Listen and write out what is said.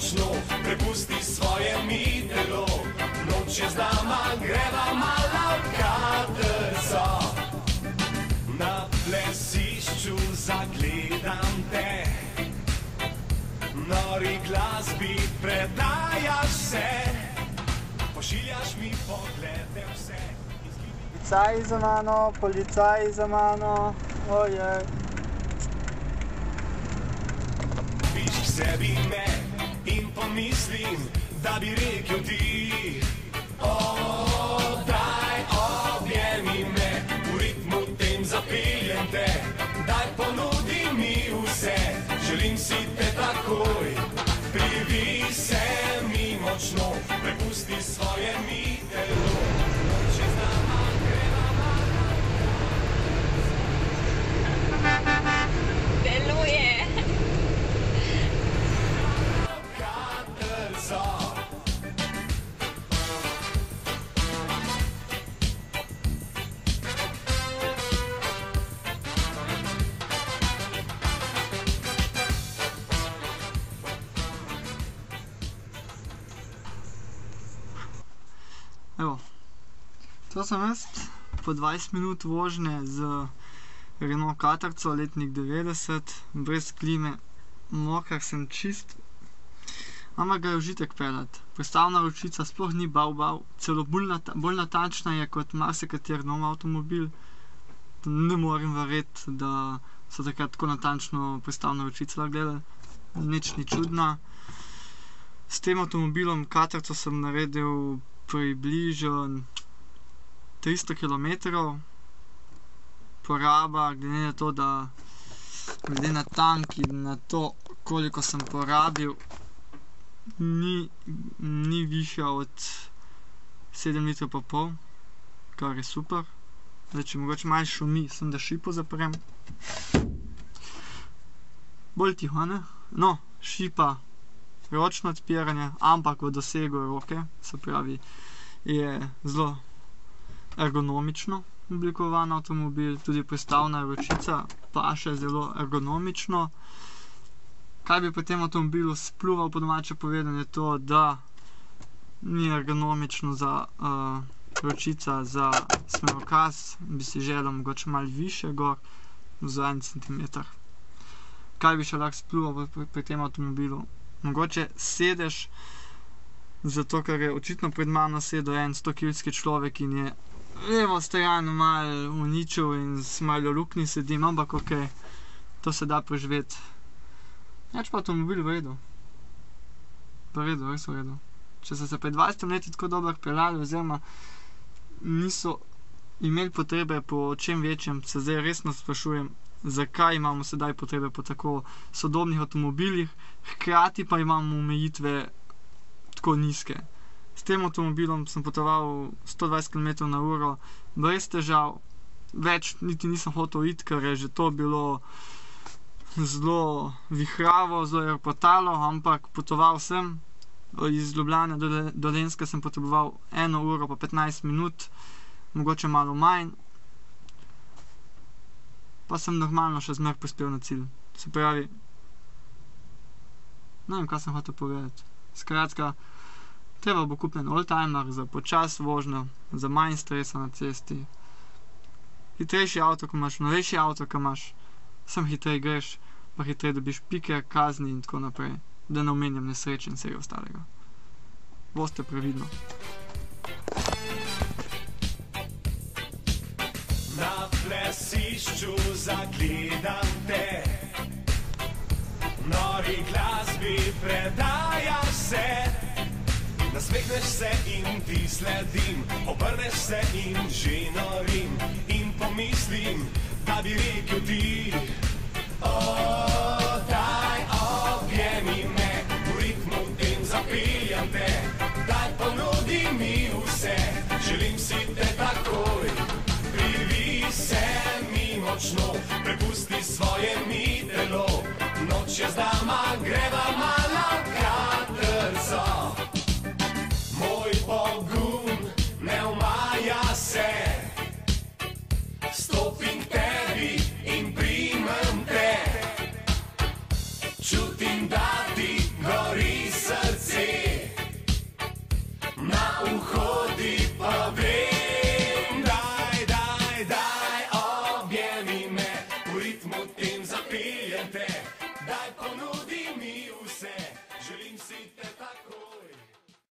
močno, prepusti svoje mi telo. Noč je z nama, greva malo v katrco. Na plesišču zagledam te, nori glasbi predajaš se, pošiljaš mi poglede vse. Policaji za mano, policaji za mano, ojej. Viš k sebi me in pomislim, da bi rekel ti, daj objemi me, v ritmu tem zapeljem te, daj ponudi mi vse, želim si te takoj, privi se mi močno, prepusti svoje mi telo. Evo, to sem jaz po 20 minut vožnje z Renault Katarco, letnik 90, brez klime, mokar sem čist, ampak ga je užitek peljati. Prestavna ročica sploh ni bav, celo bolj natančna je kot marsikater nov avtomobil. Ne morem verjeti, da so takrat tako natančno prestavno ročico gledali, nič ni čudna. S tem avtomobilom Katarco sem naredil približno 300 km. Poraba, glede na to, da glede na tank in na to, koliko sem porabil, ni višja od 7,5 litrov, kar je super. Zdaj, če mogoče malo šumi, sem da šipo zaprem. Bolj tiho, ne? No, šipa, ročno odpiranje, ampak v dosegu roke, se pravi, je zelo ergonomično oblikovan avtomobil, tudi prestavna ročica paše zelo ergonomično. Kaj bi pri tem avtomobilu spljuval, po domače povedano, je to, da ni ergonomično za ročica za smerokaz, bi si želel mogoče malo više gor, za 1 cm. Kaj bi še lahko spljuval pri tem avtomobilu? Mogoče sedež, zato ker je očitno pred mano sedel en 100-kilski človek in je levo strano malo uničil in malo v luknji sedim, ampak ok, to se da preživeti. Neč pa avtomobil v redu. V redu, res v redu. Če so se pred 20 leti tako dobro peljali oziroma niso imeli potrebe po čem večjem, se zdaj resno sprašujem, zakaj imamo sedaj potrebe po tako sodobnih avtomobilih, hkrati pa imamo omejitve tako nizke. S tem avtomobilom sem potoval 120 km/h brez težav, več niti nisem hotel iti, ker je že to bilo zelo vihravo, zelo je ropotalo, ampak potoval sem. Iz Ljubljane do Dolenjske sem potreboval 1 uro pa 15 minut, mogoče malo manj, pa sem normalno še zmeraj prispel na cilj. Se pravi, ne vem, kaj sem hotel povedati. Skratka, treba bo kupljen oldtimer za počas vožnjo, za manj stresa na cesti. Hitrejši avto, ko imaš, novejši avto, ko imaš, sem hitrej greš, pa hitrej dobiš pike, kazni in tako naprej. Da ne omenjam nesreče in vsega ostalega. Vozite previdno. Na plesišču zagledam te, nori glasbi predajaš se, nasmehneš se in ti sledim, obrneš se in že norim in pomislim, da bi rekel ti, daj objemi me, v ritmu tem zapeljem te, daj ponudi mi vse, želim si te takoj, privi se mi močno, prepusti svoje mi telo, noč je z nama, greva malo.